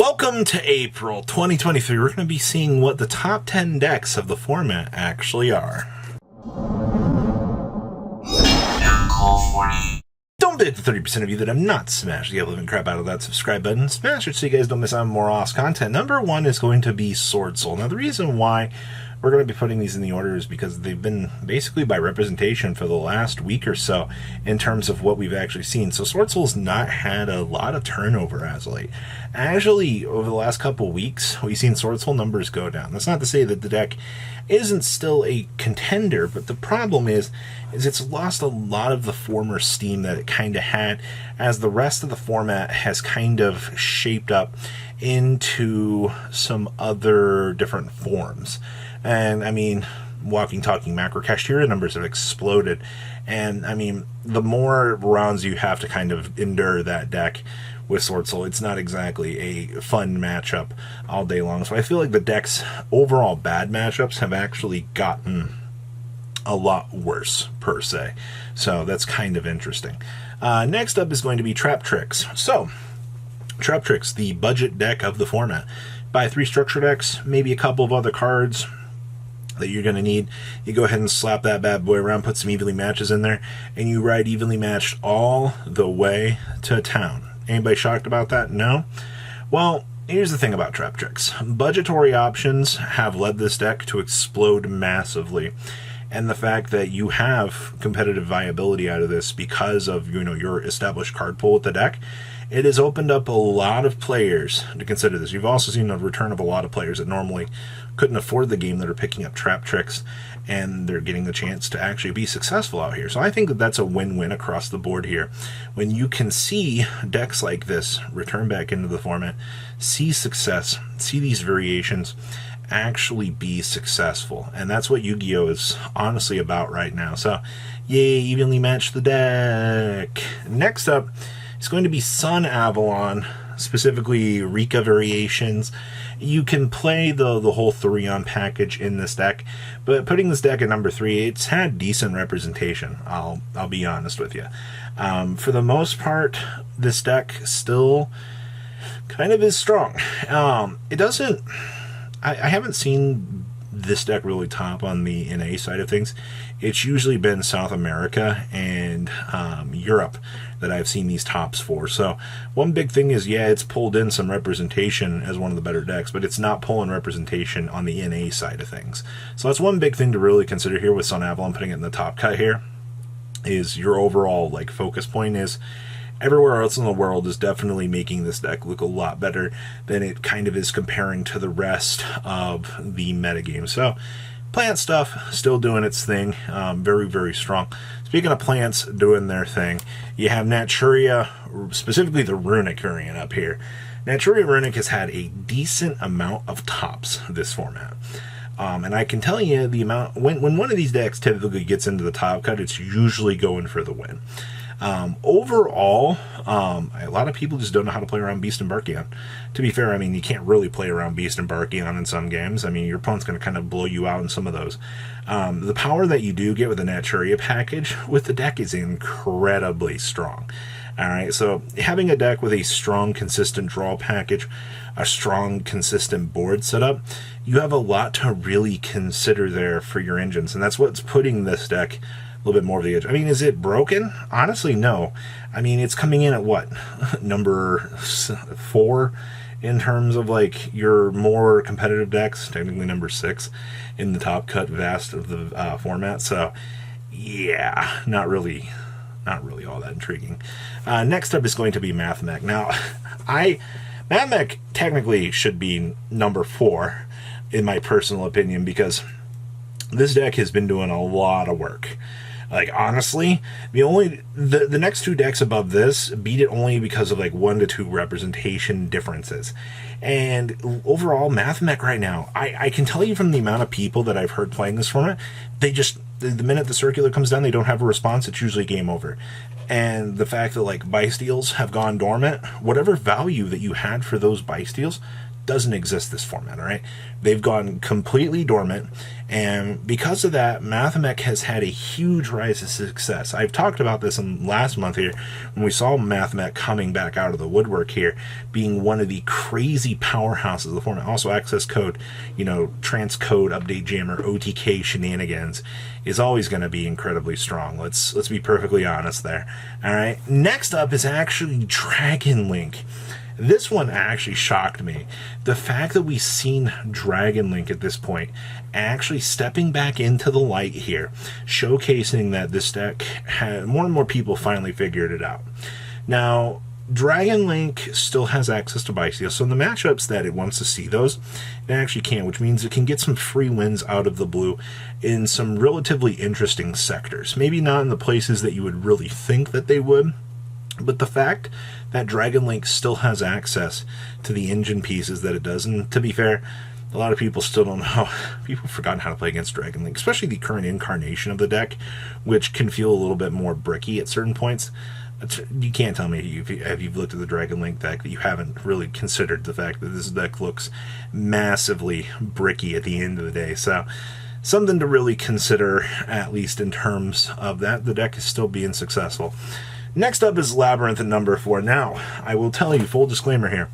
Welcome to April 2023. We're going to be seeing what the top 10 decks of the format actually are. Don't forget the 30% of you that have not smashed the living crap out of that subscribe button. Smash it so you guys don't miss out on more awesome content. Number one is going to be Sword Soul. Now the reason why we're going to be putting these in the order is because they've been basically by representation for the last week or so in terms of what we've actually seen. So Sword Soul's not had a lot of turnover as of late. Actually, over the last couple weeks, we've seen Sword Soul numbers go down. That's not to say that the deck isn't still a contender, but the problem is it's lost a lot of the former steam that it kind of had as the rest of the format has kind of shaped up into some other different forms. And I mean, walking, talking macro Naturia numbers have exploded. And I mean, the more rounds you have to kind of endure that deck with Sword Soul, it's not exactly a fun matchup all day long. So I feel like the deck's overall bad matchups have actually gotten a lot worse, per se. So that's kind of interesting. Next up is going to be Trap Tricks. So, Trap Tricks, the budget deck of the format. Buy 3 structure decks, maybe a couple of other cards that you're going to need. You go ahead and slap that bad boy around, put some evenly matches in there, and you ride evenly matched all the way to town. Anybody shocked about that? No? Well, here's the thing about Trap Tricks. Budgetary options have led this deck to explode massively. And the fact that you have competitive viability out of this because of, your established card pool with the deck, it has opened up a lot of players to consider this. You've also seen a return of a lot of players that normally couldn't afford the game that are picking up Trap Tricks, and they're getting the chance to actually be successful out here. So I think that that's a win-win across the board here. When you can see decks like this return back into the format, see success, see these variations actually be successful. And that's what Yu-Gi-Oh! Is honestly about right now. So, yay, evenly match the deck. Next up, it's going to be Sun Avalon, specifically Rika variations. You can play the whole Therion package in this deck, but putting this deck at number 3, it's had decent representation, I'll be honest with you. For the most part, this deck still kind of is strong. It doesn't... I haven't seen this deck really top on the NA side of things. It's usually been South America and Europe that I've seen these tops for. So one big thing is, yeah, it's pulled in some representation as one of the better decks, but it's not pulling representation on the NA side of things. So that's one big thing to really consider here with Sun Avalon putting it in the top cut here, is your overall focus point is everywhere else in the world is definitely making this deck look a lot better than it kind of is comparing to the rest of the metagame. So, plant stuff, still doing its thing, very, very strong. Speaking of plants doing their thing, you have Naturia, specifically the Runic variant up here. Naturia Runic has had a decent amount of tops this format. And I can tell you the amount, when one of these decks typically gets into the top cut, it's usually going for the win. Overall, a lot of people just don't know how to play around Beast and Barkion. To be fair, I mean, you can't really play around Beast and Barkion in some games. I mean, your opponent's going to kind of blow you out in some of those. The power that you do get with the Naturia package with the deck is incredibly strong. Alright, so having a deck with a strong, consistent draw package, a strong, consistent board setup, you have a lot to really consider there for your engines, and that's what's putting this deck a little bit more of the edge. I mean, is it broken? Honestly, no. I mean, it's coming in at what? Number 4 in terms of your more competitive decks, technically number 6 in the top cut vast of the format. So, yeah, not really all that intriguing. Next up is going to be Mathmech. Now, Mathmech technically should be number 4 in my personal opinion, because this deck has been doing a lot of work. Honestly, the next 2 decks above this beat it only because of 1 to 2 representation differences. And overall, Mathmech right now, I can tell you from the amount of people that I've heard playing this format, they just, the minute the circular comes down, they don't have a response, it's usually game over. And the fact that buy steals have gone dormant, whatever value that you had for those buy steals doesn't exist this format, all right? They've gone completely dormant, and because of that, Mathmech has had a huge rise of success. I've talked about this in last month here, when we saw Mathmech coming back out of the woodwork here, being one of the crazy powerhouses of the format. Also, access code, transcode, update jammer, OTK shenanigans is always going to be incredibly strong. Let's be perfectly honest there. All right, next up is actually Dragon Link. This one actually shocked me. The fact that we've seen Dragon Link at this point actually stepping back into the light here, showcasing that this deck had more and more people finally figured it out. Now, Dragon Link still has access to Bystial, so in the matchups that it wants to see those, it actually can, which means it can get some free wins out of the blue in some relatively interesting sectors. Maybe not in the places that you would really think that they would, but the fact that Dragon Link still has access to the engine pieces that it does, and to be fair, a lot of people still don't know. People have forgotten how to play against Dragon Link, especially the current incarnation of the deck, which can feel a little bit more bricky at certain points. You can't tell me if you've looked at the Dragon Link deck that you haven't really considered the fact that this deck looks massively bricky at the end of the day. So something to really consider, at least in terms of that. The deck is still being successful. Next up is Labyrinth at number 4. Now, I will tell you, full disclaimer here,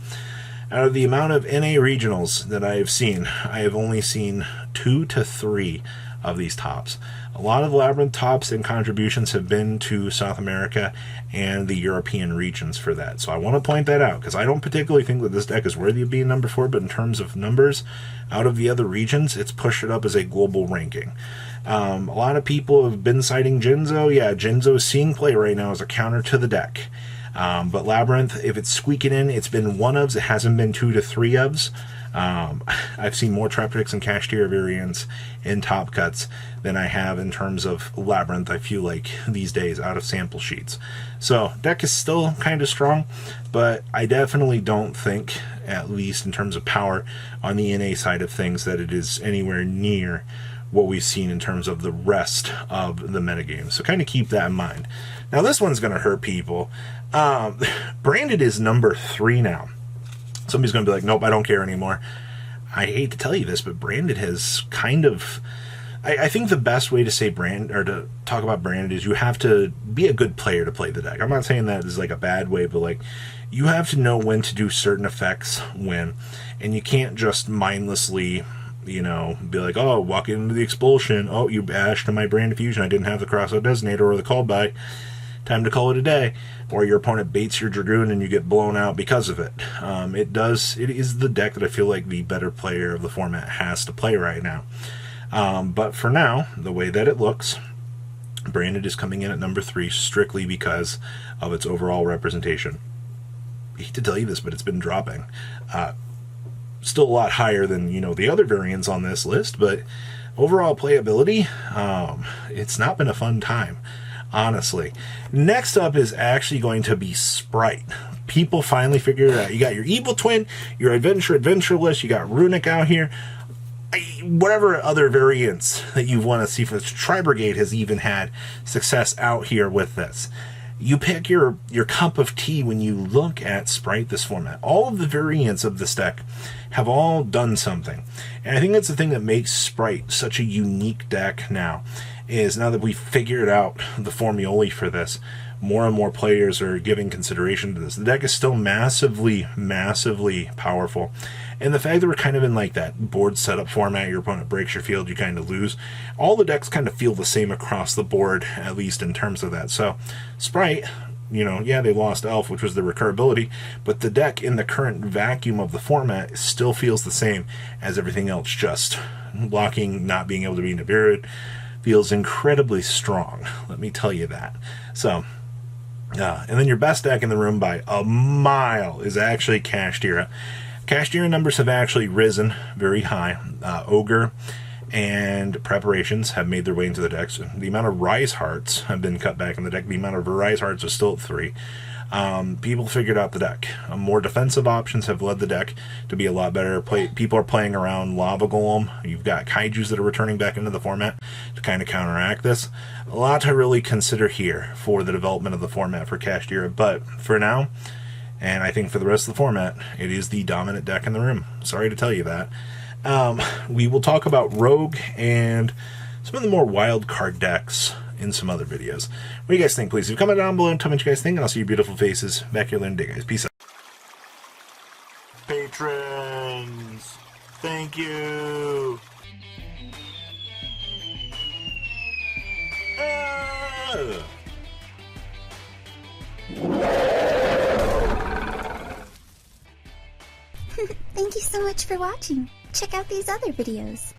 out of the amount of NA regionals that I have seen, I have only seen 2 to 3 of these tops. A lot of Labyrinth tops and contributions have been to South America and the European regions for that. So I want to point that out, because I don't particularly think that this deck is worthy of being number 4, but in terms of numbers, out of the other regions, it's pushed it up as a global ranking. A lot of people have been citing Jinzo. Yeah, Jinzo is seeing play right now as a counter to the deck. But Labyrinth, if it's squeaking in, it's been 1 ofs. It hasn't been 2 to 3 ofs. I've seen more Traptrix and Cashier variants in top cuts than I have in terms of Labyrinth, I feel like, these days out of sample sheets. So, deck is still kind of strong, but I definitely don't think, at least in terms of power on the NA side of things, that it is anywhere near what we've seen in terms of the rest of the metagame. So kind of keep that in mind. Now this one's going to hurt people. Branded is number 3 now. Somebody's going to be like, nope, I don't care anymore. I hate to tell you this, but Branded has kind of... I think the best way to say to talk about Branded is you have to be a good player to play the deck. I'm not saying that is like a bad way, but like you have to know when to do certain effects when, and you can't just mindlessly... be like, oh, walk into the expulsion. Oh, you bashed in my Brand Fusion. I didn't have the Crossout Designator or the Call By. Time to call it a day. Or your opponent baits your Dragoon and you get blown out because of it. It is the deck that I feel like the better player of the format has to play right now. But for now, the way that it looks, Branded is coming in at number 3 strictly because of its overall representation. I hate to tell you this, but it's been dropping. Still a lot higher than the other variants on this list, but overall playability, it's not been a fun time, honestly. Next up is actually going to be Sprite. People finally figured it out. You got your Evil Twin, your Adventureless, you got Runic out here, whatever other variants that you want to see for this. Tri-Brigade has even had success out here with this. You pick your cup of tea when you look at Sprite this format. All of the variants of this deck have all done something. And I think that's the thing that makes Sprite such a unique deck now, is now that we've figured out the formulae for this, more and more players are giving consideration to this. The deck is still massively, massively powerful. And the fact that we're kind of in like that board setup format, your opponent breaks your field, you kind of lose. All the decks kind of feel the same across the board, at least in terms of that. So, Sprite, yeah, they lost Elf, which was the recurability, but the deck in the current vacuum of the format still feels the same as everything else. Just blocking, not being able to be Nibiru, feels incredibly strong. Let me tell you that. So, and then your best deck in the room by a mile is actually Kashtira. Kashtira numbers have actually risen very high. Ogre and Preparations have made their way into the decks. The amount of Rise Hearts have been cut back in the deck. The amount of Rise Hearts is still at 3. People figured out the deck. More defensive options have led the deck to be a lot better. People are playing around Lava Golem. You've got Kaijus that are returning back into the format to kind of counteract this. A lot to really consider here for the development of the format for Kashtira. But for now, And I think for the rest of the format, it is the dominant deck in the room. Sorry to tell you that. We will talk about Rogue and some of the more wild card decks in some other videos. What do you guys think? Please leave a comment down below and tell me what you guys think, and I'll see your beautiful faces back here later today, guys. Peace out. Patrons, thank you. Thank you so much for watching. Check out these other videos.